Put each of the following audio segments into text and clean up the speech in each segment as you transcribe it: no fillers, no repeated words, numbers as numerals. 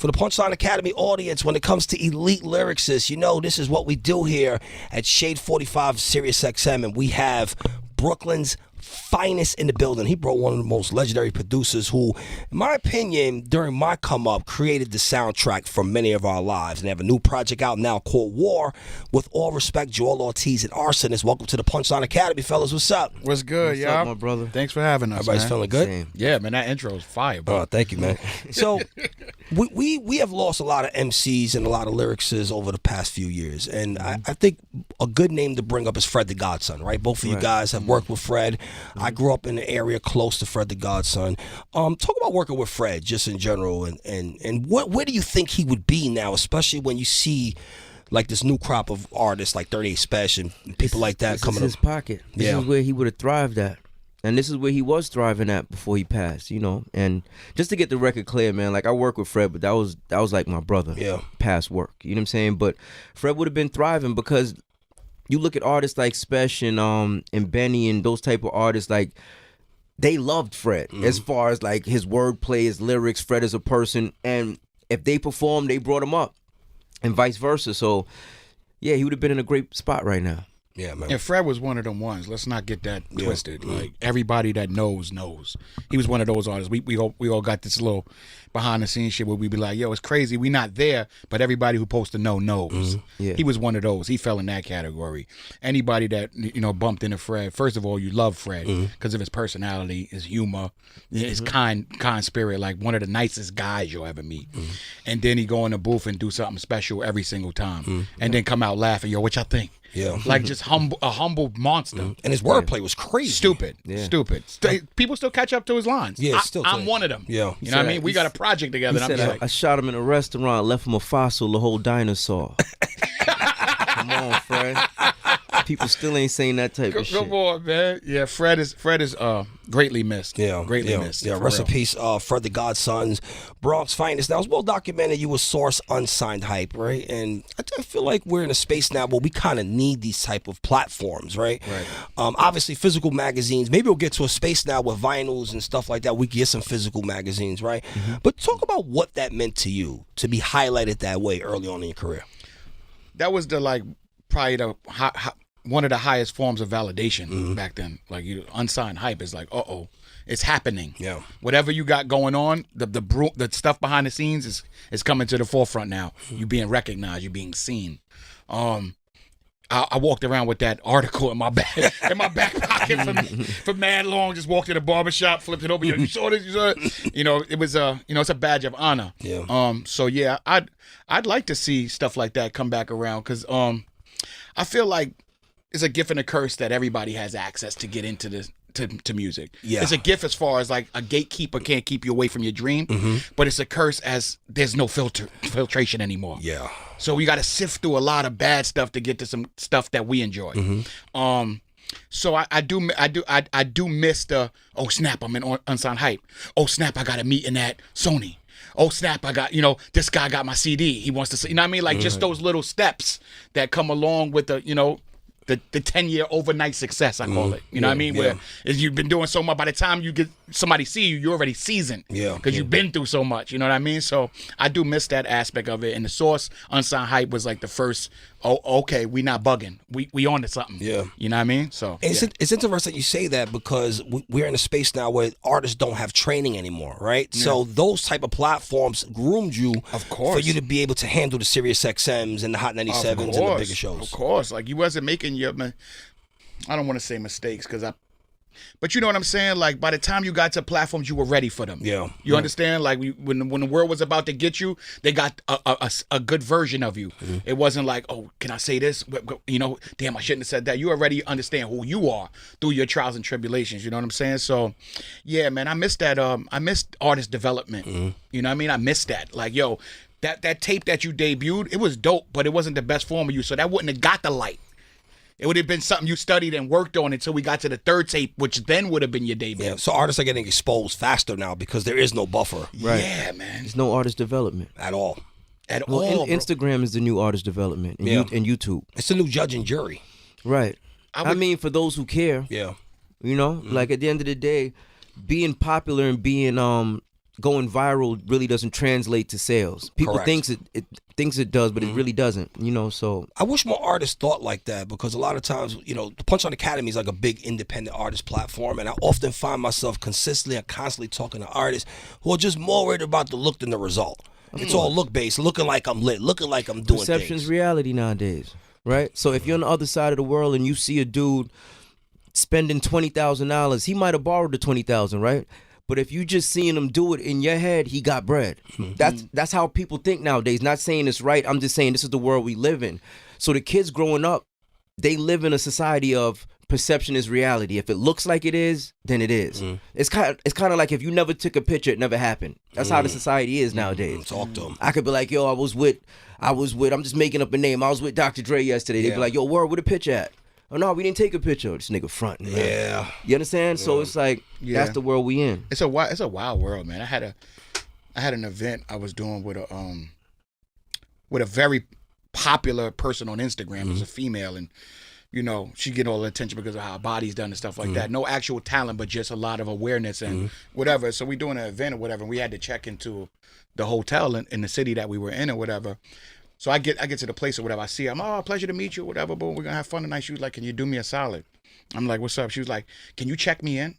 For the Punchline Academy audience, when it comes to elite lyricists, you know this is what we do here at Shade 45 SiriusXM, and we have Brooklyn's finest in the building. He brought one of the most legendary producers who, in my opinion, during my come up, created the soundtrack for many of our lives. And they have a new project out now called W.A.R. With all respect, Joell Ortiz and Arsonist. Welcome to the Punchline Academy, fellas. What's up? What's good, y'all? What's up, my brother? Thanks for having us. Everybody's man. feeling good? Same. Yeah, man, that intro is fire, bro. Oh, thank you, man. So we have lost a lot of MCs and a lot of lyricists over the past few years. And I think a good name to bring up is Fred the Godson, right? Both of you guys have worked with Fred. I grew up in an area close to Fred the Godson. Talk about working with Fred just in general, and where do you think he would be now, especially when you see like this new crop of artists like 38 Special and people like that coming up? This is his pocket. This is where he would have thrived at. And this is where he was thriving at before he passed, you know. And just to get the record clear, man, like I work with Fred, but that was like my brother. Yeah. Past work. You know what I'm saying? But Fred would have been thriving because you look at artists like Spesh and Benny and those type of artists, like they loved Fred as far as like his wordplay, his lyrics, Fred as a person. And if they performed, they brought him up and vice versa. So yeah, he would have been in a great spot right now. Yeah, man. And Fred was one of them ones. Let's not get that twisted. Like everybody that knows. He was one of those artists. We all got this little behind the scenes shit where we be like, yo, it's crazy. We not there, but everybody who supposed to know knows. Yeah. He was one of those. He fell in that category. Anybody that bumped into Fred, first of all, you love Fred because of his personality, his humor, his kind spirit, like one of the nicest guys you'll ever meet. And then he go in the booth and do something special every single time, and then come out laughing. Yo, what y'all think? Yeah. Like just a humble monster. And his wordplay was crazy. Stupid. Yeah. Stupid. People still catch up to his lines. Yeah, I'm one of them. Yeah. You know what I mean? We got a project together. He And I'm said, just like, I shot him in a restaurant, left him a fossil, the whole dinosaur. Come on, Fred. People still ain't saying that type of shit. come on, man. Yeah, Fred is greatly missed. Yeah, Greatly missed. Yeah, for rest in real. peace, Fred the Godson's Bronx finest. Now, it's well documented you were Source unsigned hype, right? And I feel like we're in a space now where we kind of need these type of platforms, right? Right. Obviously, physical magazines. Maybe we'll get to a space now with vinyls and stuff like that. We can get some physical magazines, right? But talk about what that meant to you to be highlighted that way early on in your career. That was probably the one of the highest forms of validation back then. Like unsigned hype is like, it's happening. Yeah. Whatever you got going on, the stuff behind the scenes is coming to the forefront now. You being recognized, you being seen. I walked around with that article in my back pocket for mad long. Just walked to the barbershop, flipped it over. You saw this? You saw it? It was it's a badge of honor. Yeah. So yeah, I'd like to see stuff like that come back around because I feel like it's a gift and a curse that everybody has access to get into this. To music. Yeah. It's a gift as far as like a gatekeeper can't keep you away from your dream, but it's a curse as there's no filtration anymore. Yeah. So you got to sift through a lot of bad stuff to get to some stuff that we enjoy. So I do miss the snap, I'm in unsigned hype. Oh snap, I got a meeting at Sony. Oh snap, I got this guy got my CD. He wants to see. You know what I mean? Like just those little steps that come along with the the 10-year overnight success, I call it. You know what I mean? Where is you've been doing so much, by the time you get somebody see you, you're already seasoned. Yeah. Because you've been through so much. You know what I mean? So I do miss that aspect of it. And the Source unsigned hype was like the first, okay, we not bugging. We on to something. Yeah. You know what I mean? So It's interesting you say that because we're in a space now where artists don't have training anymore, right? Yeah. So those type of platforms groomed you, of course, for you to be able to handle the SiriusXMs and the Hot 97s and the bigger shows. Of course. Like you wasn't making your, I don't want to say mistakes but you know what I'm saying? Like by the time you got to platforms, you were ready for them. Yeah. You understand? Like when the world was about to get you, they got a good version of you. It wasn't like, oh, can I say this? Damn, I shouldn't have said that. You already understand who you are through your trials and tribulations. You know what I'm saying? So, yeah, man, I missed that. I missed artist development. You know what I mean? I missed that. Like, yo, that tape that you debuted, it was dope, but it wasn't the best form of you. So that wouldn't have got the light. It would have been something you studied and worked on until we got to the third tape, which then would have been your debut. Yeah, so artists are getting exposed faster now because there is no buffer. Right. Yeah, man. There's no artist development. At all. Instagram is the new artist development, and YouTube. It's the new judge and jury. Right. I mean, for those who care. Yeah. Like at the end of the day, being popular and being going viral really doesn't translate to sales. People Correct. thinks it does, but it really doesn't. You know, so I wish more artists thought like that, because a lot of times, the Punchline Academy is like a big independent artist platform, and I often find myself consistently and constantly talking to artists who are just more worried about the look than the result. It's all look based, looking like I'm lit, looking like I'm doing perception's things. reality nowadays, right? So if you're on the other side of the world and you see a dude spending $20,000, he might have borrowed the $20,000, right? But if you just seeing him do it in your head, he got bread. That's how people think nowadays. Not saying it's right. I'm just saying this is the world we live in. So the kids growing up, they live in a society of perception is reality. If it looks like it is, then it is. It's kind of like if you never took a picture, it never happened. That's how the society is nowadays. Talk to him. I could be like, yo, I was with, I'm just making up a name. I was with Dr. Dre yesterday. They'd be like, yo, where the picture at? Oh no, we didn't take a picture. This nigga front. Man. Yeah. You understand? So it's like that's the world we in. It's a wild world, man. I had an event I was doing with a very popular person on Instagram. It was a female, and she get all the attention because of how her body's done and stuff like that. No actual talent, but just a lot of awareness and whatever. So we doing an event or whatever, and we had to check into the hotel in the city that we were in or whatever. So I get to the place or whatever. I see her. I'm, pleasure to meet you or whatever, but we're going to have fun tonight. She was like, can you do me a solid? I'm like, what's up? She was like, can you check me in?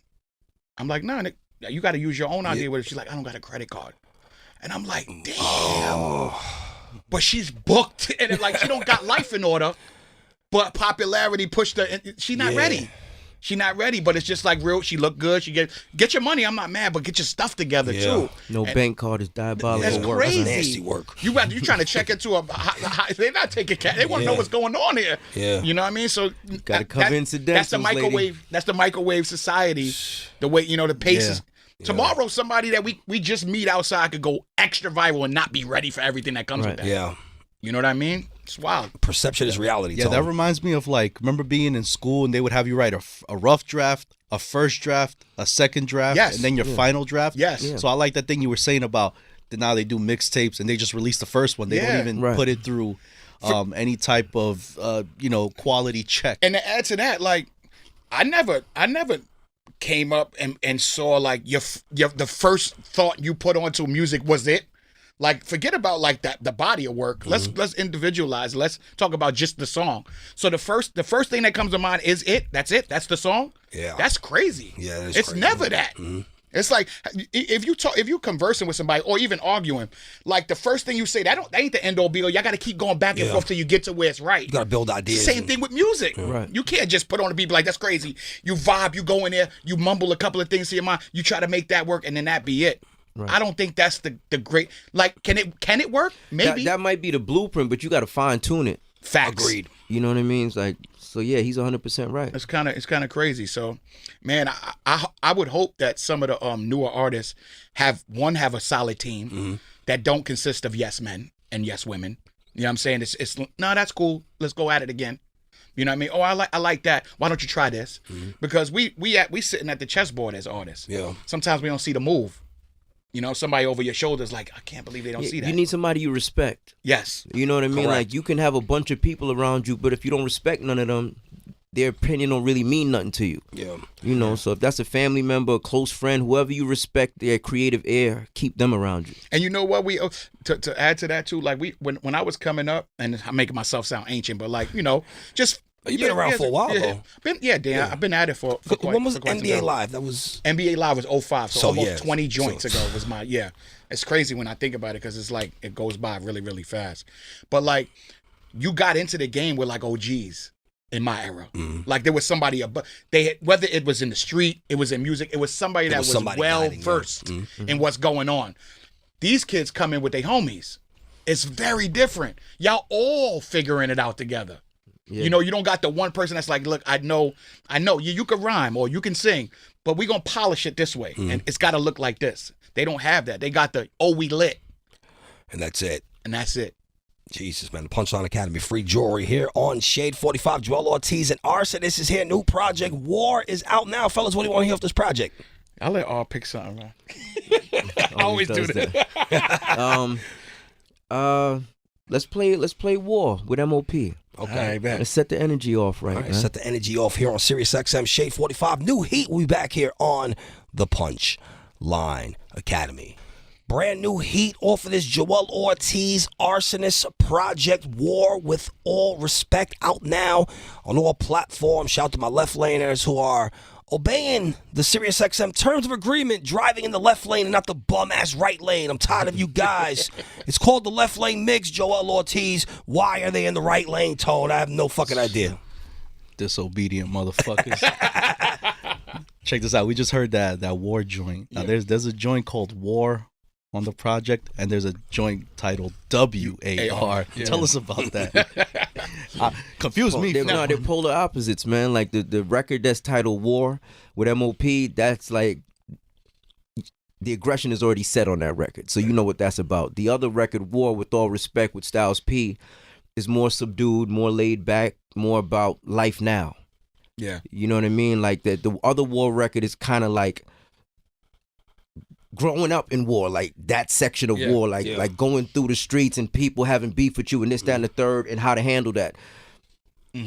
I'm like, nah, you got to use your own idea with it. She's like, I don't got a credit card. And I'm like, damn. But she's booked, and she don't got life in order, but popularity pushed her. She's not ready. She's not ready, but it's just like real. She look good. She get your money. I'm not mad, but get your stuff together too. No bank card is diabolical. That's work. crazy. That's nasty work. You trying to check into they're not taking cash. They want to know what's going on here. Yeah. You know what I mean? So Gotta cover incidentals, That's the microwave. lady. That's the microwave society. The way the pace is. Tomorrow, somebody that we just meet outside could go extra viral and not be ready for everything that comes with that. Yeah. You know what I mean? It's wild. Perception is reality. Yeah, Tone. that reminds me of remember being in school and they would have you write a rough draft, a first draft, a second draft, Yes. and then your final draft. Yes. So I like that thing you were saying about that now they do mixtapes and they just release the first one. They don't even put it through any type of quality check. And to add to that, I never came up and saw the first thought you put onto music was it. Forget about the body of work. Let's individualize. Let's talk about just the song. So the first thing that comes to mind is it. That's it. That's the song. Yeah. That's crazy. Yeah, that is it's crazy. never that. It's like if you conversing with somebody or even arguing, the first thing you say that ain't the end all be all. Y'all got to keep going back and forth till you get to where it's right. You got to build ideas. Same thing with music. Right. You can't just put on a beat like that's crazy. You vibe. You go in there. You mumble a couple of things to your mind. You try to make that work, and then that be it. Right. I don't think that's the great. Can it work? Maybe that might be the blueprint, but you got to fine tune it. Facts. Agreed. You know what I mean? It's so yeah, he's 100% right. It's kind of crazy. So, man, I would hope that some of the newer artists have a solid team that don't consist of yes men and yes women. You know what I'm saying? It's no, that's cool. Let's go at it again. You know what I mean? Oh, I like that. Why don't you try this? Because we sitting at the chessboard as artists. Yeah. Sometimes we don't see the move. Somebody over your shoulders I can't believe they don't see that. You need somebody you respect. Yes. You know what I mean? Correct. You can have a bunch of people around you, but if you don't respect none of them, their opinion don't really mean nothing to you. Yeah. So if that's a family member, a close friend, whoever you respect their creative air, keep them around you. And you know what? We to add to that too, when I was coming up, and I'm making myself sound ancient, but just You've been around for a while, though. Dan. I've been at it for quite When was for quite some NBA time. Live? That was NBA Live was 05, so almost 20 joints So- ago was my It's crazy when I think about it because it's it goes by really, really fast. But you got into the game with OGs in my era. There was somebody whether it was in the street, it was in music, it was somebody that was well versed in what's going on. These kids come in with their homies. It's very different. Y'all all figuring it out together. Yeah. You don't got the one person that's look, I know you can rhyme or you can sing, but we gonna polish it this way, and it's got to look like this. They don't have that. They got we lit, and that's it. and that's it. Jesus, man. The Punchline Academy, free jewelry here on Shade 45. Joell Ortiz and Arson. This is here. New project. W.A.R is out now. Fellas, what do you want to hear off this project? I'll let R pick something, man. I always do does that. Let's play W.A.R with MOP. Okay. Let's set the energy off All right, man. set the energy off here on SiriusXM Shade 45. New heat. We'll be back here on the Punchline Academy. Brand new heat off of this Joell Ortiz Arsonist project, War with All Respect, out now on all platforms. Shout out to my left laners who are obeying the SiriusXM terms of agreement, driving in the left lane and not the bum-ass right lane. I'm tired of you guys. It's called the left lane mix, Joell Ortiz. Why are they in the right lane, Toad? I have no fucking idea. Disobedient motherfuckers. Check this out. We just heard that W.A.R joint. Now there's a joint called W.A.R on the project, and there's a joint titled W.A.R. Tell us about that. Confuse me. They're polar opposites, man. Like the record that's titled W.A.R with M.O.P., that's like the aggression is already set on that record, so you know what that's about. The other record, W.A.R with All Respect with Styles P, is more subdued, more laid back, more about life now. Yeah. You know what I mean? Like the other W.A.R record is kind of like growing up in war, like that section of war, like going through the streets and people having beef with you and this, that, and the third, and how to handle that.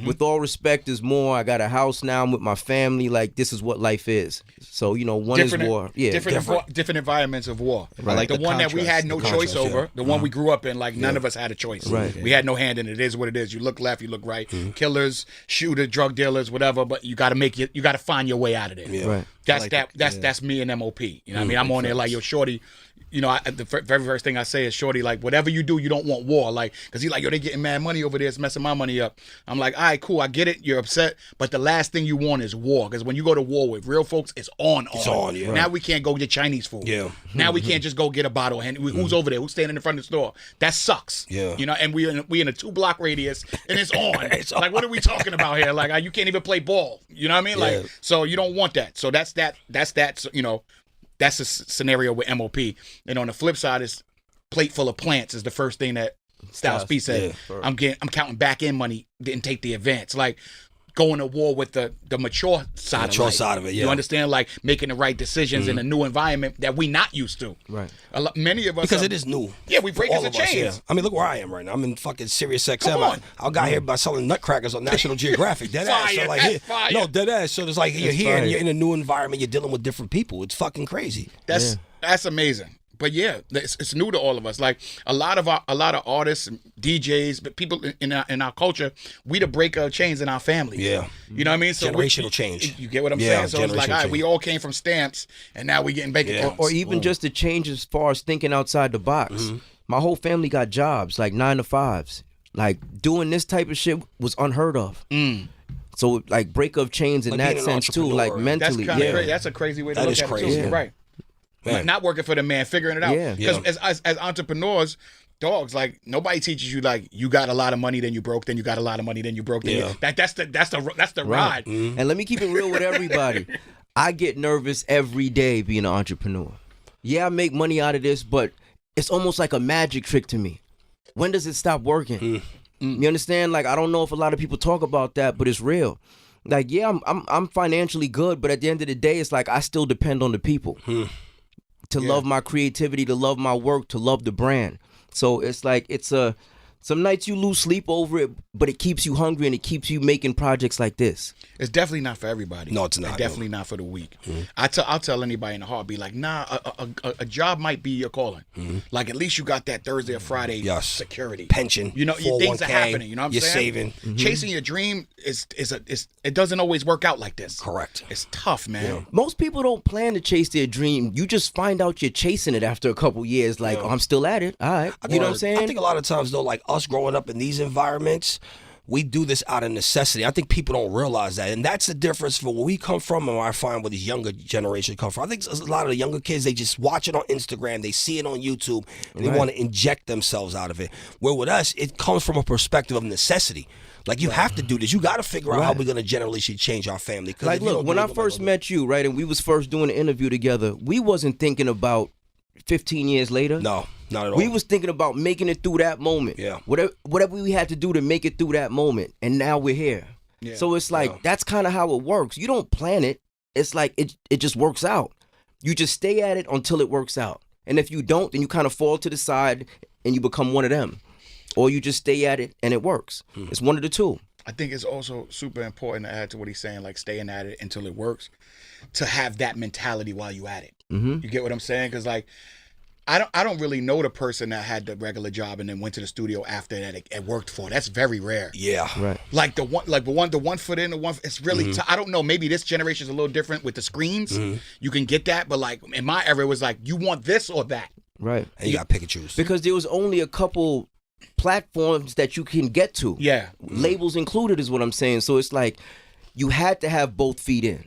With All Respect is more, I got a house now, I'm with my family, like this is what life is. So, you know, one different, is war. Yeah. Different environments of war. Right. Like the one that we had no choice over, the one we grew up in, like none of us had a choice. Right. We had no hand in it. It is what it is. You look left, you look right. Killers, shooters, drug dealers, whatever, but you gotta you gotta find your way out of there. Yeah. Right. That's me and M.O.P. You know what I mean? I'm on there like, yo, shorty, you know, the very first thing I say is, shorty, like, whatever you do, you don't want war. Like, because he's like, yo, they getting mad money over there. It's messing my money up. I'm like, all right, cool. I get it. You're upset. But the last thing you want is war. Because when you go to war with real folks, it's on. It's on, yeah. Now we can't go get Chinese food. Yeah. Now we can't just go get a bottle. And who's over there? Who's standing in front of the store? That sucks. Yeah. You know, and we in a 2-block radius, and it's on. Like, what are we talking about here? Like, you can't even play ball. You know what I mean? Like, so you don't want that. So that's that, you know. That's a scenario with M.O.P. And on the flip side, is plate full of plants is the first thing that Styles P said. Yeah, I'm counting back in money, didn't take the advance. Like going to war with the mature side of life. side of it, yeah. You understand? Like making the right decisions in a new environment that we not used to. Right. Many of us Because it is new. Yeah, we break all the of us, chains. yeah. I mean, look where I am right now. I'm in fucking SiriusXM. Come on. I got here by selling nutcrackers on National Geographic. Dead ass. So Fire, like, that's fire. no, dead ass. So it's like you're That's here and fire. you're in a new environment. You're dealing with different people. It's fucking crazy. That's amazing. But yeah, it's new to all of us. Like a lot of artists, DJs, but people in our culture, we the breaker of chains in our family. Yeah. You know what I mean? So Generational change. You get what I'm Yeah, saying? So it's like, all right, generational we all came from stamps, and now we getting bank accounts. Or even just the change as far as thinking outside the box. My whole family got jobs, like 9 to 5s. Like doing this type of shit was unheard of. So like break of chains in Like that being an sense too, entrepreneur. like That's mentally. kind of crazy. That's a crazy way to That look is at crazy. it too. Yeah. You're right. Man. Not working for the man, figuring it out. Yeah. Because as entrepreneurs, dogs, like nobody teaches you like you got a lot of money, then you broke, then you got a lot of money, then you broke. Then Yeah. that's the ride. And let me keep it real with everybody. I get nervous every day being an entrepreneur. Yeah, I make money out of this, but it's almost like a magic trick to me. When does it stop working? You understand? Like, I don't know if a lot of people talk about that, but it's real. Like, yeah, I'm financially good, but at the end of the day, it's like I still depend on the people to love my creativity, to love my work, to love the brand. So it's like some nights you lose sleep over it, but it keeps you hungry and it keeps you making projects like this. It's definitely not for everybody. No, it's not, It's definitely not for the weak. I'll tell anybody in the heartbeat, like, nah, a job might be your calling. Like, at least you got that Thursday or Friday security. Pension. You know, things are 401k, happening. You know what I'm you're saying? saving. Chasing your dream it doesn't always work out like this. Correct. It's tough, man. Most people don't plan to chase their dream. You just find out you're chasing it after a couple years. Like, oh, I'm still at it. All right. You know what I'm saying? I think a lot of times, though, like us growing up in these environments, we do this out of necessity. I think people don't realize that. And that's the difference for where we come from and where I find where these younger generation come from. I think a lot of the younger kids, they just watch it on Instagram, they see it on YouTube, and they want to inject themselves out of it. Where with us, it comes from a perspective of necessity. Like, you have to do this. You got to figure out how we're going to generally change our family. Like, look, when I first met you, right, and we was first doing an interview together, we wasn't thinking about 15 years later. No, not at all. We was thinking about making it through that moment. Yeah. Whatever we had to do to make it through that moment, and now we're here. Yeah. So it's like that's kind of how it works. You don't plan it. It's like it just works out. You just stay at it until it works out. And if you don't, then you kind of fall to the side and you become one of them. Or you just stay at it and it works. It's one of the two. I think it's also super important to add to what he's saying, like staying at it until it works, to have that mentality while you at it. You get what I'm saying? Because like I don't really know the person that had the regular job and then went to the studio after that and worked for. That's very rare. Yeah. Right. Like the one foot in, the one. It's really. I don't know. Maybe this generation is a little different with the screens. You can get that, but like in my era, it was like you want this or that. Right. And you got to pick and choose. Because there was only a couple platforms that you can get to. Yeah. Labels included is what I'm saying. So it's like you had to have both feet in.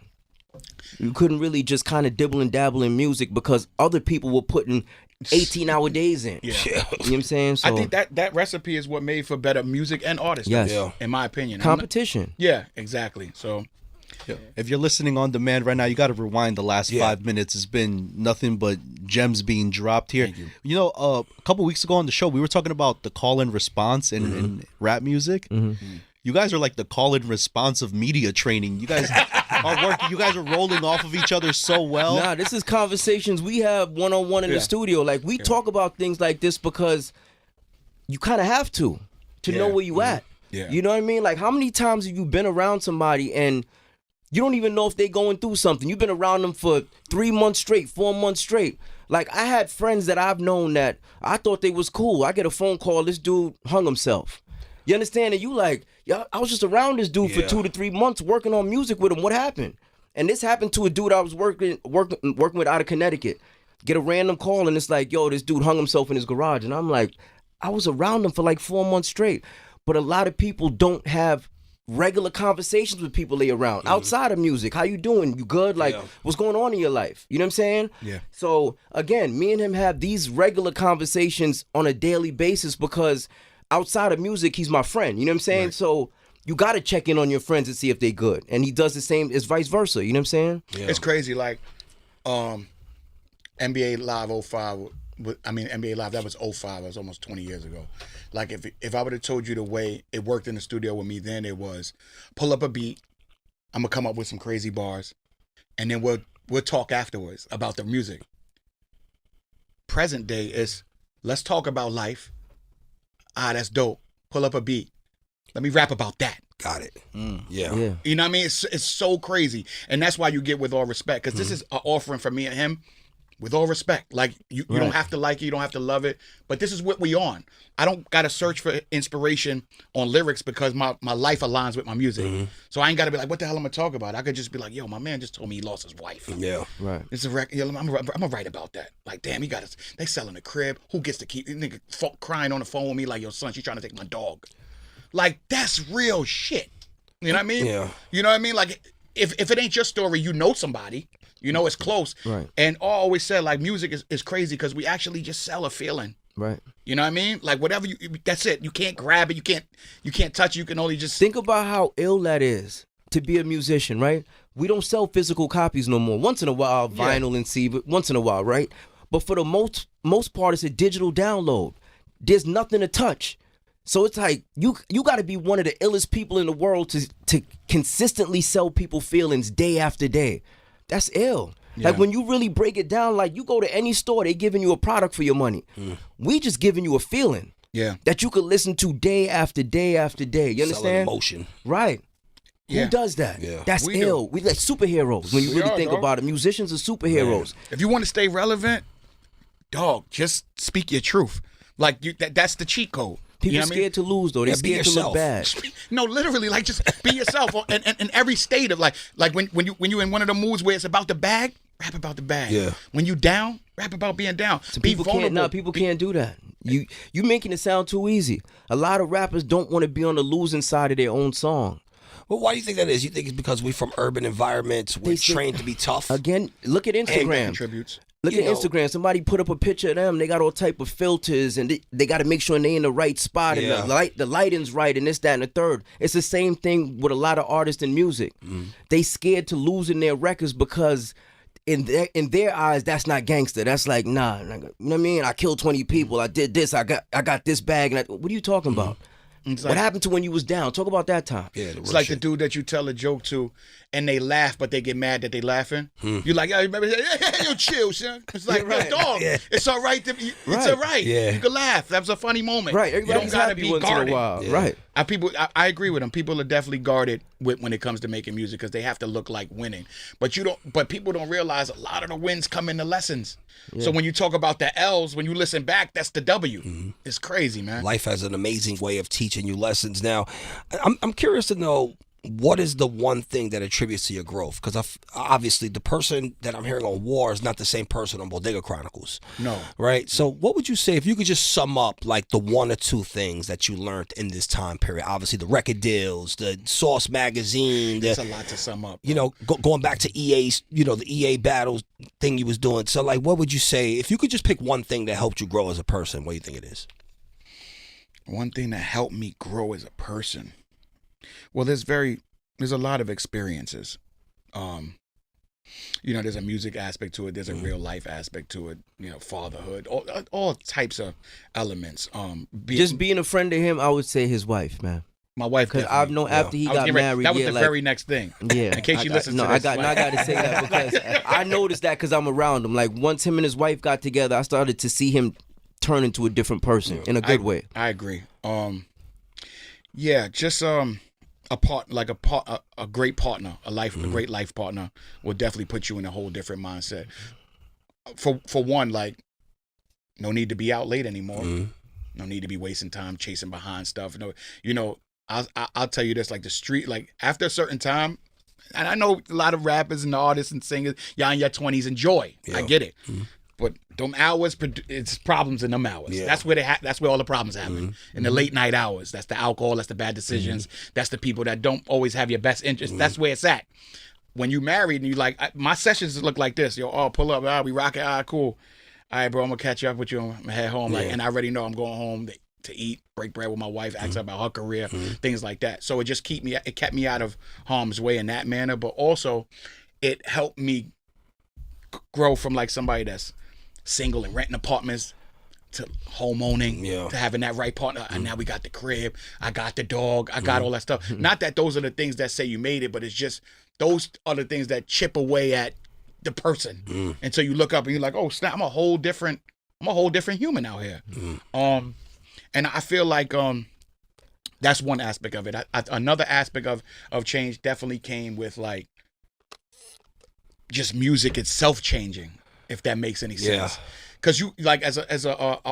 You couldn't really just kind of dibble and dabble in music because other people were putting 18-hour days in. Yeah. You know what I'm saying? So I think that recipe is what made for better music and artists. Yes. Yeah. In my opinion. competition. Yeah, exactly. So If you're listening on demand right now, you got to rewind the last 5 minutes. It's been nothing but gems being dropped here. You know, a couple weeks ago on the show, we were talking about the call-in response in rap music. You guys are like the call-in response of media training. You guys are working. You guys are rolling off of each other so well. Nah, this is conversations we have one-on-one in the studio. Like we talk about things like this because you kind of have to know where you at. Yeah. You know what I mean? Like how many times have you been around somebody and you don't even know if they're going through something? You've been around them for 3 months straight, 4 months straight. Like I had friends that I've known that I thought they was cool. I get a phone call, this dude hung himself. You understand? And you like, yeah, I was just around this dude for 2 to 3 months working on music with him. What happened? And this happened to a dude I was working with out of Connecticut. Get a random call and it's like, yo, this dude hung himself in his garage. And I'm like, I was around him for like 4 months straight. But a lot of people don't have regular conversations with people they around outside of music. How you doing? You good? Like, what's going on in your life? You know what I'm saying? Yeah. So again, me and him have these regular conversations on a daily basis because outside of music, he's my friend. You know what I'm saying? Right. So you got to check in on your friends and see if they good. And he does the same. It's vice versa. You know what I'm saying? Yeah. It's crazy. Like, NBA Live 05. I mean, NBA Live, that was 05. That was almost 20 years ago. Like, if I would have told you the way it worked in the studio with me then, it was pull up a beat. I'm going to come up with some crazy bars. And then we'll talk afterwards about the music. Present day is, let's talk about life. That's dope. Pull up a beat. Let me rap about that. Got it. Yeah. You know what I mean? It's so crazy. And that's why you get With All Respect. Because this is an offering from me and him. With all respect. Like, you don't have to like it. You don't have to love it. But this is what we on. I don't got to search for inspiration on lyrics because my life aligns with my music. So I ain't got to be like, what the hell am I talking about? I could just be like, yo, my man just told me he lost his wife. Yeah. Right. It's a record. I'm going to write about that. Like, damn, he got us. They selling a crib. Who gets to keep? Nigga crying on the phone with me like, yo, son, she's trying to take my dog. Like, that's real shit. You know what I mean? Yeah. You know what I mean? Like, if it ain't your story, you know somebody. You know, it's close. Right. And I always said, like, music is crazy because we actually just sell a feeling. Right. You know what I mean? Like, whatever that's it. You can't grab it. You can't touch it. You can only just think about how ill that is to be a musician, right? We don't sell physical copies no more. Once in a while, vinyl and CD, but once in a while, right? But for the most part, it's a digital download. There's nothing to touch. So it's like you got to be one of the illest people in the world to consistently sell people feelings day after day. That's ill. Yeah. Like when you really break it down, like you go to any store, they giving you a product for your money. We just giving you a feeling. Yeah. That you could listen to day after day after day. You understand? Selling emotion. Right. Yeah. Who does that? Yeah. That's We ill. do. We like superheroes when you really think about it. Musicians are superheroes. if you want to stay relevant, dog, just speak your truth. Like that's the cheat code. People You know what I mean? scared to lose though. They Yeah, be scared to look yourself. bad. No, literally, like just be yourself. And in every state of like when you in one of the moods where it's about the bag, rap about the bag. Yeah. When you down, rap about being down. So be people vulnerable. can't. No, people can't do that. You making it sound too easy. A lot of rappers don't want to be on the losing side of their own song. Well, why do you think that is? You think it's because we're from urban environments, we're trained to be tough? Again, look at Instagram. Contributes. Look You at know- Instagram. Somebody put up a picture of them. They got all type of filters, and they got to make sure they in the right spot, Yeah. and the lighting's right, and this, that, and the third. It's the same thing with a lot of artists in music. They scared to losing their records because in their eyes, that's not gangster. That's like, nah, you know what I mean? I killed 20 people. I did this. I got this bag. And what are you talking about? It's What like, happened to when you was down? Talk about that time. Yeah, it's like the dude that you tell a joke to, and they laugh, but they get mad that they laughing. You're like, yo, remember, yo, chill, son. It's like, right. yo, dog, Yeah. it's all right. It's Right. all right. Yeah. You can laugh. That was a funny moment. Right, You don't everybody's gotta happy be once guarded. in a while. Yeah. Right. I agree with him. People are definitely guarded when it comes to making music because they have to look like winning. But people don't realize a lot of the wins come in the lessons. Yeah. So when you talk about the L's, when you listen back, that's the W. Mm-hmm. It's crazy, man. Life has an amazing way of teaching you lessons. Now, I'm curious to know, what is the one thing that attributes to your growth? Because obviously the person that I'm hearing on W.A.R is not the same person on Bodega Chronicles. No. Right? So what would you say if you could just sum up like the one or two things that you learned in this time period? Obviously the record deals, the Source magazine. That's a lot to sum up. You know, going back to EA's, the EA battles thing you was doing. So like, what would you say if you could just pick one thing that helped you grow as a person? What do you think it is? One thing that helped me grow as a person. Well, there's a lot of experiences. There's a music aspect to it. There's a real life aspect to it. Fatherhood, all types of elements. Just being a friend to him, I would say his wife, man. My wife, because I've known after he got married. That was the very next thing. Yeah. In case she listens to this. I got to say that because I noticed that because I'm around him. Like once him and his wife got together, I started to see him turn into a different person in a good way. I agree. Just a great partner, a great life partner will definitely put you in a whole different mindset. For one, like, no need to be out late anymore. No need to be wasting time chasing behind stuff. No, I'll tell you this, like the street, like after a certain time, and I know a lot of rappers and artists and singers, y'all in your 20s enjoy. I get it. But them hours, it's problems in them hours. Yeah. That's where all the problems happen. In the late night hours. That's the alcohol. That's the bad decisions. That's the people that don't always have your best interest. That's where it's at. When you married and you like, my sessions look like this. Pull up. We rock it. Cool. All right, bro. I'm gonna catch up with you. I'm gonna head home. And I already know I'm going home to eat, break bread with my wife, ask her about her career, things like that. So it kept me out of harm's way in that manner. But also, it helped me grow from like somebody that's single and renting apartments to homeowning, to having that right partner. And now we got the crib, I got the dog, I got all that stuff. Not that those are the things that say you made it, but it's just those are the things that chip away at the person. Until you look up and you're like, oh snap, I'm a whole different human out here. And I feel like that's one aspect of it. Another aspect of change definitely came with like just music itself changing. If that makes any sense, because you like as a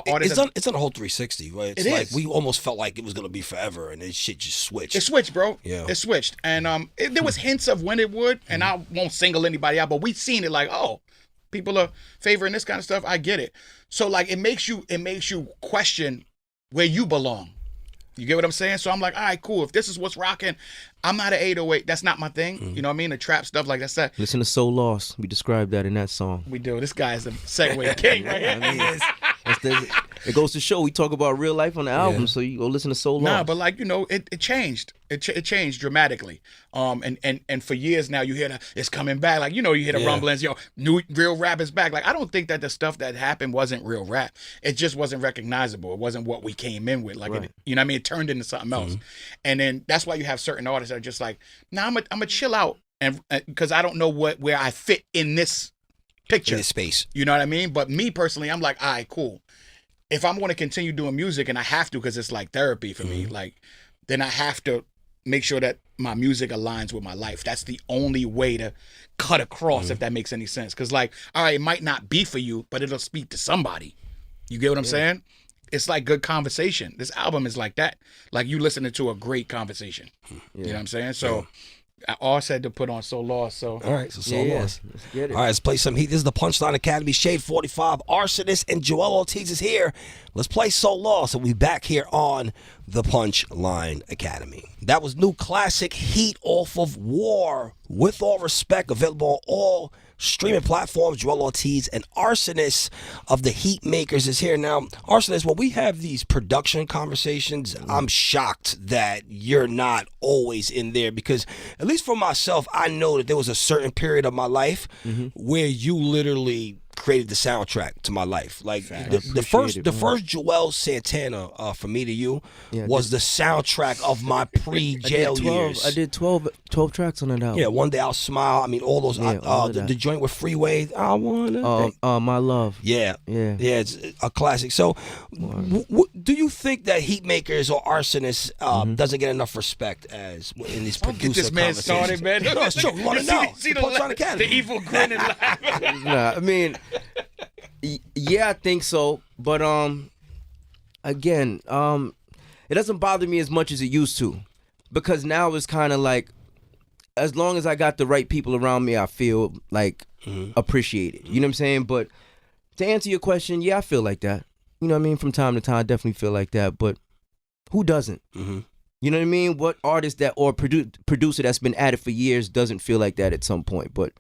artist, it's on a whole 360. Right? It's like we almost felt like it was gonna be forever, and this shit just switched. It switched, bro. Yeah, it switched, and there was hints of when it would, and I won't single anybody out, but we've seen it. Like, oh, people are favoring this kind of stuff. I get it. So like, it makes you question where you belong. You get what I'm saying? So I'm like, all right, cool. If this is what's rocking, I'm not an 808. That's not my thing. You know what I mean? The trap stuff, like I said. Listen to So Lost. We described that in that song. We do. This guy is a segue king right here. I mean, it goes to show we talk about real life on the album, so you go listen to So Lost. Nah, but like, it changed. It changed dramatically. And for years now, you hear that it's coming back. Like, you hear the rumblings, new real rap is back. Like, I don't think that the stuff that happened wasn't real rap. It just wasn't recognizable. It wasn't what we came in with. Like, right. You know what I mean? It turned into something else. And then that's why you have certain artists that are just like, nah, I'm gonna chill out, and because I don't know where I fit in this picture, in this space. You know what I mean? But me personally, I'm like, all right, cool. If I'm going to continue doing music, and I have to because it's like therapy for me, like, then I have to make sure that my music aligns with my life. That's the only way to cut across, if that makes any sense. Because, like, all right, it might not be for you, but it'll speak to somebody. You get what I'm saying? It's like good conversation. This album is like that. Like, you listening to a great conversation. You know what I'm saying? So, I all said to put on So Lost. So all right, so Lost. Let's get it. All right, let's play some heat. This is the Punchline Academy. Shade 45, Arsonist, and Joell Ortiz is here. Let's play So Lost, and we back here on the Punchline Academy. That was new classic heat off of W.A.R. With All Respect, available on all streaming platforms. Joell Ortiz and Arsonist of the Heatmakerz is here. Now, Arsonist, when we have these production conversations, I'm shocked that you're not always in there, because at least for myself, I know that there was a certain period of my life where you literally created the soundtrack to my life. Like the Appreciate it, man. first Joell Santana, From Me to You, was the soundtrack of my pre-jail years. I did 12 tracks on that album. Yeah, One Day I'll Smile. I mean, all those. All of the that. joint with Freeway. I wanna. My Love. Yeah, Yeah. it's a classic. So, do you think that Heatmakerz or Arsonists doesn't get enough respect as in these Don't get producer this man started, man. No, it's true. We want to know. See The Punchline Academy. the evil grin and laugh. Nah, I mean, yeah, I think so. But again, it doesn't bother me as much as it used to, because now it's kind of like, as long as I got the right people around me, I feel like appreciated. You know what I'm saying? But to answer your question, yeah, I feel like that. You know what I mean? From time to time, I definitely feel like that. But who doesn't? You know what I mean? What artist that or producer that's been at it for years doesn't feel like that at some point? But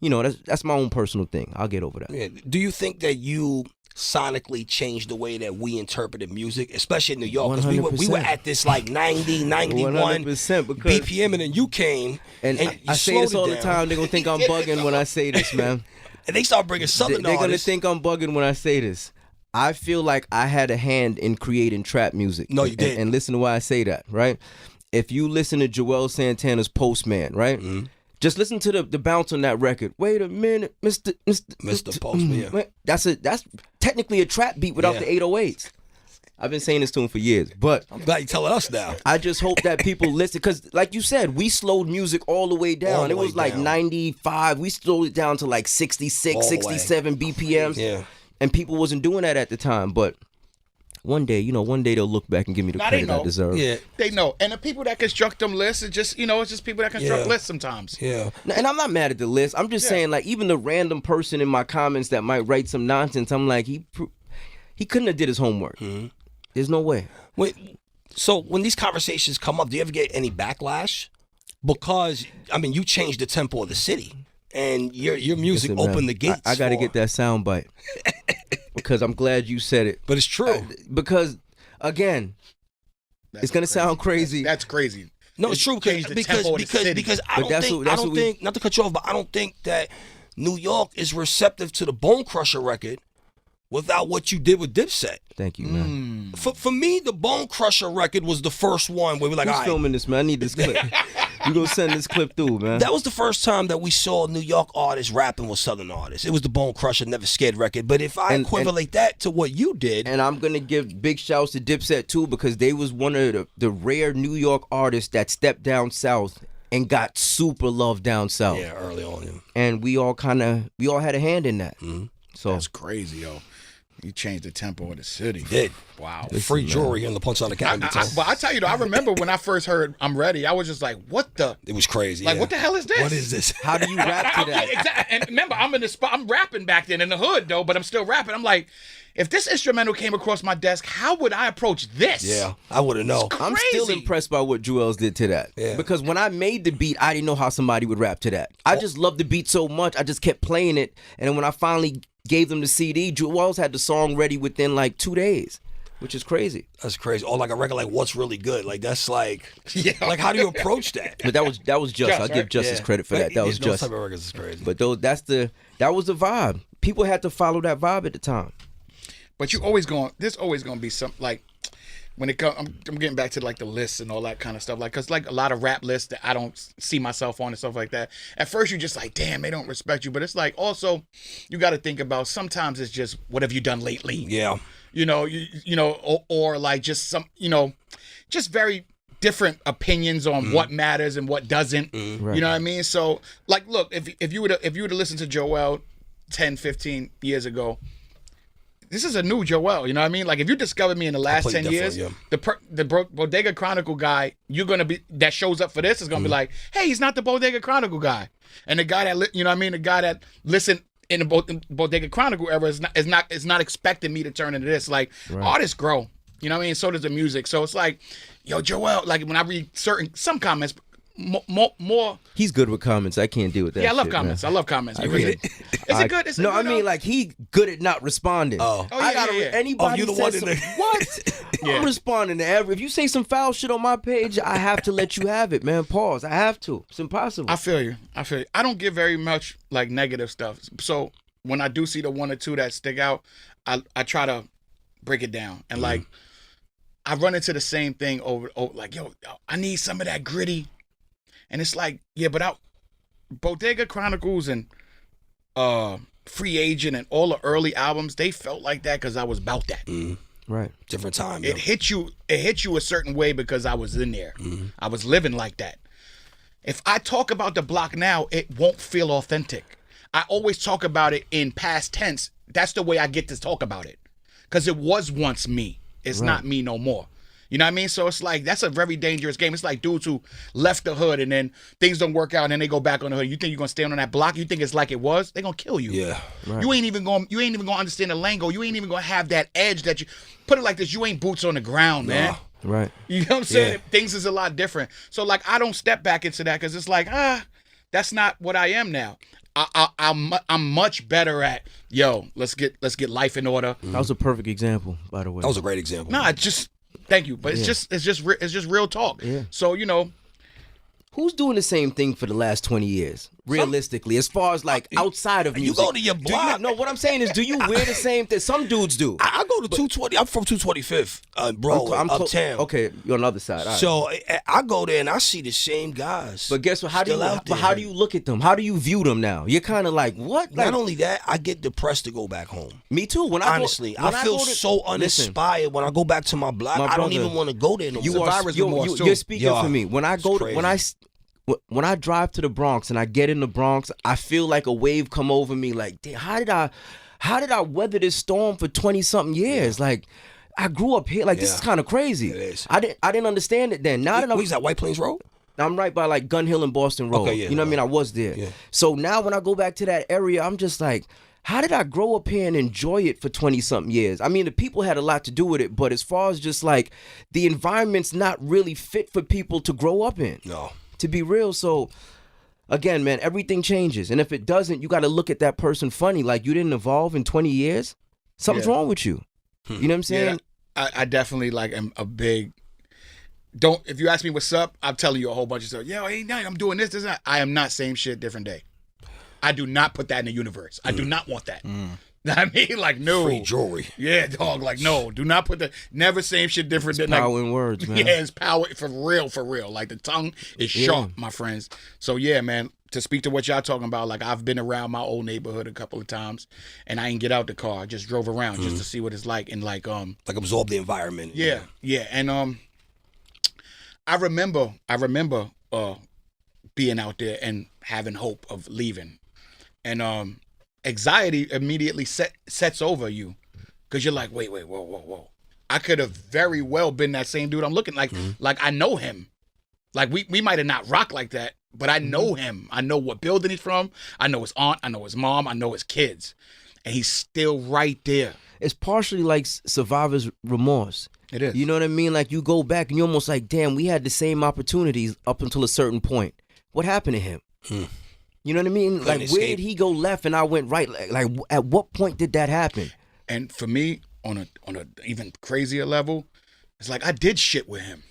you know, that's my own personal thing. I'll get over that. Yeah. Do you think that you sonically changed the way that we interpreted music, especially in New York? Because we were at this like 90, 91 100%, because BPM, and then you came and you I say slowed this it all the down. time. They're gonna think I'm bugging when I say this, man. And they start bringing Southern They're gonna artists. think I'm bugging when I say this. I feel like I had a hand in creating trap music. No, you didn't. And listen to why I say that, right? If you listen to Joell Santana's Postman, right? Just listen to the bounce on that record. Wait a minute, Mr. Postman. Yeah. That's technically a trap beat without the 808s. I've been saying this to him for years, but I'm glad you're telling us now. I just hope that people listen, because like you said, we slowed music all the way down. All the It was way like down. 95. We slowed it down to like 66, All the way. 67 BPMs. Yeah. And people wasn't doing that at the time, but one day they'll look back and give me the Now they credit I know. deserve. Yeah. They know. And the people that construct them lists, it's just people that construct Yeah. lists sometimes. Yeah. And I'm not mad at the list. I'm just saying, like, even the random person in my comments that might write some nonsense, I'm like, he couldn't have did his homework. There's no way. Wait, so when these conversations come up, do you ever get any backlash? Because I mean, you changed the tempo of the city, and your music Listen, man, opened the gates. I got to for- get that sound bite because I'm glad you said it. But it's true. Because again, That's it's gonna crazy. sound crazy. That's crazy. No, it's true changed the tempo of the city. because I But don't that's think what- that's I don't what we- think not to cut you off, but I don't think that New York is receptive to the Bone Crusher record without what you did with Dipset. Thank you, man. For me, the Bone Crusher record was the first one where we're like, Who's all right, filming this, man? I need this clip. You gonna send this clip through, man? that was the first time that we saw New York artists rapping with Southern artists. It was the Bone Crusher Never Scared record. But if I equivalate that to what you did, And I'm gonna give big shouts to Dipset too, because they was one of the rare New York artists that stepped down south and got super love down south. yeah, early on, yeah. And we all had a hand in that. So That's crazy, yo. You changed the tempo of the city. Did. Wow. Free jewelry in the Punchline Academy. But I tell you though, I remember when I first heard I'm Ready, I was just like, what the? It was crazy. Like, yeah. what the hell is this? What is this? how do you rap to that? Exactly. And remember, I'm in the spot. I'm rapping back then in the hood though, but I'm still rapping. I'm like, if this instrumental came across my desk, how would I approach this? Yeah, I wouldn't know. I'm still Crazy. impressed by what Joel's did to that. Yeah. Because when I made the beat, I didn't know how somebody would rap to that. I just loved the beat so much, I just kept playing it. And then when I finally gave them the CD, Joel's had the song ready within like 2 days, which is crazy. That's crazy. Or like a record like What's Really Good. Like that's like, Yeah. like how do you approach that? But that was just. Just, I'll give right? Justice credit for that. That was those just. type of records is crazy. But that was the vibe. People had to follow that vibe at the time. But there's always gonna be some, like, when it comes, I'm getting back to like the lists and all that kind of stuff, like, cause like a lot of rap lists that I don't see myself on and stuff like that. At first you're just like, damn, they don't respect you, but it's like also you got to think about sometimes it's just what have you done lately, Yeah. you know, or like just some, just very different opinions on what matters and what doesn't. Right. You know what I mean? So like, look, if you were to listen to Joell 10, 15 years ago. This is a new Joell, you know what I mean? Like if you discovered me in the last 10 Completely years, different, the Bodega Chronicle guy, you're gonna be that shows up for this is gonna be like, hey, he's not the Bodega Chronicle guy, and the guy that you know what I mean, the guy that listened in the Bodega Chronicle era is not expecting me to turn into this. Like artists grow, you know what I mean? So does the music. So it's like, yo, Joell, like when I read some comments. More. He's good with comments. I can't deal with that. Yeah, I love shit, comments. man. I love comments. You read read it. Is it good? Is it No, good, I mean though? like he good at not responding. Oh. Oh, I yeah, gotta yeah, yeah. anybody Oh, you the says one in some, there. what? Yeah. I'm responding to every. If you say some foul shit on my page, I have to let you have it, man. Pause. I have to. It's impossible. I feel you. I don't get very much like negative stuff. So when I do see the one or two that stick out, I try to break it down. And like, I run into the same thing over like, yo, I need some of that gritty. And it's like, yeah, but Bodega Chronicles and Free Agent and all the early albums, they felt like that because I was about that. Right. Different time. It hit you a certain way because I was in there. I was living like that. If I talk about the block now, it won't feel authentic. I always talk about it in past tense. That's the way I get to talk about it. Because it was once me. It's not me no more. You know what I mean? So it's like, that's a very dangerous game. It's like dudes who left the hood and then things don't work out and then they go back on the hood. You think you're gonna stay on that block? You think it's like it was? They're gonna kill you. Yeah. Right. You ain't even gonna understand the lingo. You ain't even gonna have that edge that you put it like this. You ain't boots on the ground, man. Right. You know what I'm saying? Yeah. Things is a lot different. So like, I don't step back into that because it's like, that's not what I am now. I'm much better at, yo, let's get life in order. That was a perfect example, by the way. That was a great example. Nah, thank you, but it's just real talk. Yeah. So you know, Who's doing the same thing for the last 20 years? Realistically, as far as like outside of music. You go to your block. No, what I'm saying is, do you wear the same thing? Some dudes do. I go to 220. I'm from 225th, bro. I'm uptown. Okay, you're on the other side. All right. So I go there and I see the same guys. But guess what? How do you look at them? How do you view them now? You're kind of like, what? Like, Not only that, I get depressed to go back home. me too. I feel so uninspired when I go back to my block. I don't even want to go there no more. You're speaking for me. When I go when I drive to the Bronx and I get in the Bronx, I feel like a wave come over me. Like, damn, how did I weather this storm for 20-something years? Like, I grew up here. Like, this is kind of crazy. It is. I didn't understand it then. Now that Where's that, White Plains Road? I'm right by like Gun Hill and Boston Road. Okay, yeah, you know what I mean? I was there. Yeah. So now when I go back to that area, I'm just like, how did I grow up here and enjoy it for 20-something years? I mean, the people had a lot to do with it, but as far as just like the environment's not really fit for people to grow up in. No. To be real. So again, man, everything changes. And if it doesn't, you got to look at that person funny. Like, you didn't evolve in 20 years. Something's wrong with you. You know what I'm saying? Yeah, I definitely like am a big. If you ask me what's up, I'm telling you a whole bunch of stuff. Yo, hey, I'm doing this, that. I am not same shit, different day. I do not put that in the universe. I do not want that. I mean, like, no. Free jewelry. Yeah, dog, like, no. Do not put that. Never same shit different than Power like, in words, man. Yeah, it's power for real. Like, the tongue is sharp, my friends. So, yeah, man, to speak to what y'all talking about, like, I've been around my old neighborhood a couple of times, and I didn't get out the car. I just drove around just to see what it's like. And, like absorb the environment. Yeah. And, I remember being out there and having hope of leaving. And, anxiety immediately sets over you because you're like, wait, whoa. I could have very well been that same dude I'm looking like. Like, I know him. Like, we might have not rocked like that, but I know him. I know what building he's from. I know his aunt. I know his mom. I know his kids. And he's still right there. It's partially like survivor's remorse. It is. You know what I mean? Like, you go back and you're almost like, damn, we had the same opportunities up until a certain point. What happened to him? You know what I mean? Like, where did he go left and I went right? Like, at what point did that happen? And for me, on a even crazier level, it's like I did shit with him.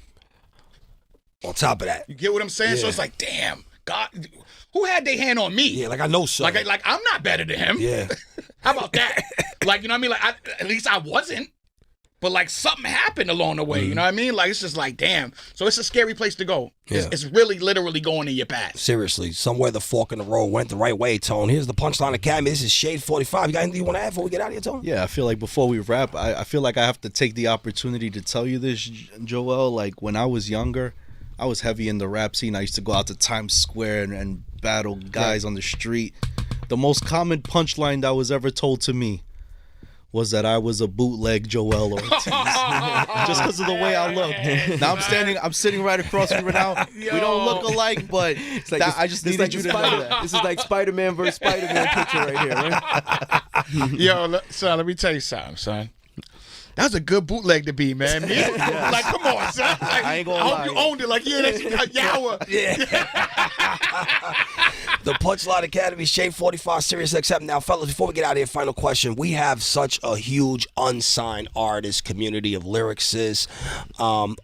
On top of that. You get what I'm saying? Yeah. So it's like, damn, God, who had their hand on me? Yeah, like I know something. Like I'm not better than him. Yeah. How about that? Like, you know what I mean? Like, at least I wasn't. But like something happened along the way, you know what I mean? Like, it's just like, damn. So it's a scary place to go. Yeah. It's really literally going in your past. Seriously, somewhere the fork in the road went the right way, Tone. Here's the Punchline Academy. This is Shade 45. You got anything you want to add before we get out of here, Tone? Yeah, I feel like before we wrap, I feel like I have to take the opportunity to tell you this, Joel. Like, when I was younger, I was heavy in the rap scene. I used to go out to Times Square and battle guys on the street. The most common punchline that was ever told to me was that I was a bootleg Joell Ortiz. Just because of the way I looked. Now I'm sitting right across from you now. Yo. We don't look alike, but It's like I just needed you to know that. This is like Spider-Man versus Spider-Man picture right here, right? Yo, son, let me tell you something, son. That was a good bootleg to be, man. Like, come on, son. Like, I ain't gonna I lie. hope you owned it. Like, yeah, that's Yawa. Yeah. The Punchline Academy, Shade 45, SiriusXM. Now, fellas, before we get out of here, final question. We have such a huge unsigned artist community of lyricists,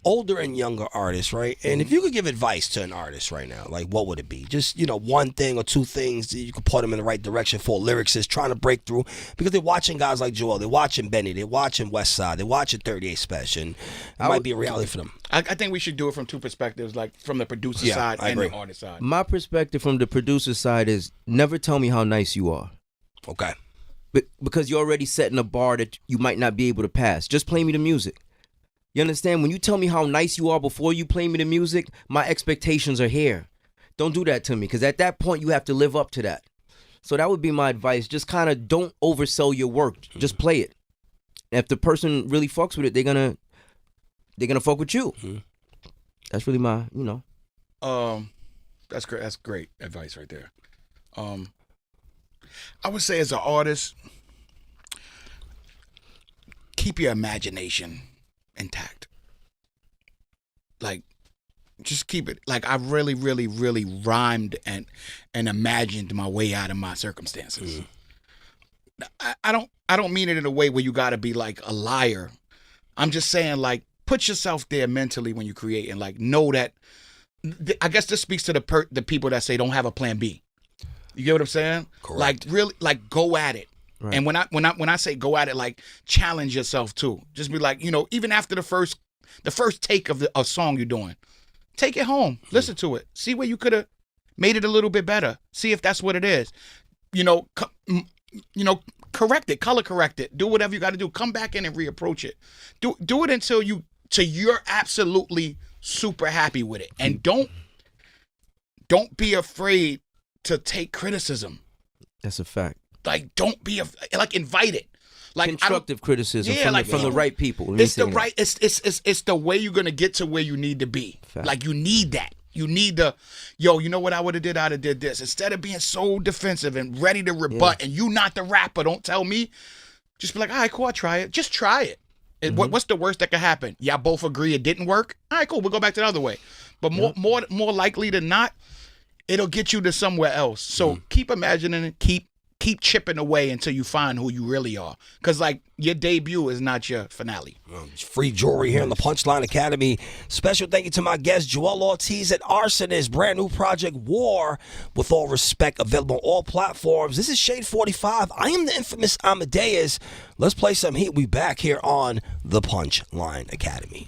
older and younger artists, right? And if you could give advice to an artist right now, like what would it be? Just, one thing or two things that you could point them in the right direction for lyricists trying to break through, because they're watching guys like Joell, they're watching Benny, they're watching Westside, they're watching 38 Special, and it might be a reality for them. I think we should do it from two perspectives, like from the producer side and the artist side. My perspective from the producer side is never tell me how nice you are. Okay. Because you're already setting a bar that you might not be able to pass. Just play me the music. You understand? When you tell me how nice you are before you play me the music, my expectations are here. Don't do that to me, because at that point you have to live up to that. So that would be my advice. Just kind of don't oversell your work. Just play it. And if the person really fucks with it, they're gonna fuck with you. That's really my, That's great. That's great advice right there. I would say as an artist, keep your imagination intact. Like, just keep it. Like, I really, really, really rhymed and imagined my way out of my circumstances. I don't mean it in a way where you got to be like a liar. I'm just saying, like, put yourself there mentally when you create, and like know that. I guess this speaks to the people that say don't have a plan B. You get what I'm saying? Correct. Like, really, like, go at it. Right. And when I say go at it, like, challenge yourself too. Just be like, even after the first take of a song you're doing, take it home, listen to it, see where you could have made it a little bit better. See if that's what it is. Correct it, color correct it, do whatever you got to do. Come back in and reapproach it. Do it until you're absolutely super happy with it, and don't be afraid to take criticism. That's a fact. Like, don't be invite it. Like, constructive criticism from the right people. It's the way you're gonna get to where you need to be. Fact. Like, you need that. You need you know what I would have did? I'd have did this. Instead of being so defensive and ready to rebut, and you not the rapper, don't tell me. Just be like, all right, cool, I'll try it. Just try it. What's the worst that could happen? Y'all both agree it didn't work? All right, cool, we'll go back to the other way. But more likely than not, it'll get you to somewhere else. So keep imagining it, keep chipping away until you find who you really are. Because, like, your debut is not your finale. Free jewelry here in the Punchline Academy. Special thank you to my guest, Joell Ortiz at Arsonist. Brand new project, W.A.R. With all respect, available on all platforms. This is Shade 45. I am the infamous Amadeuz. Let's play some heat. We back here on the Punchline Academy.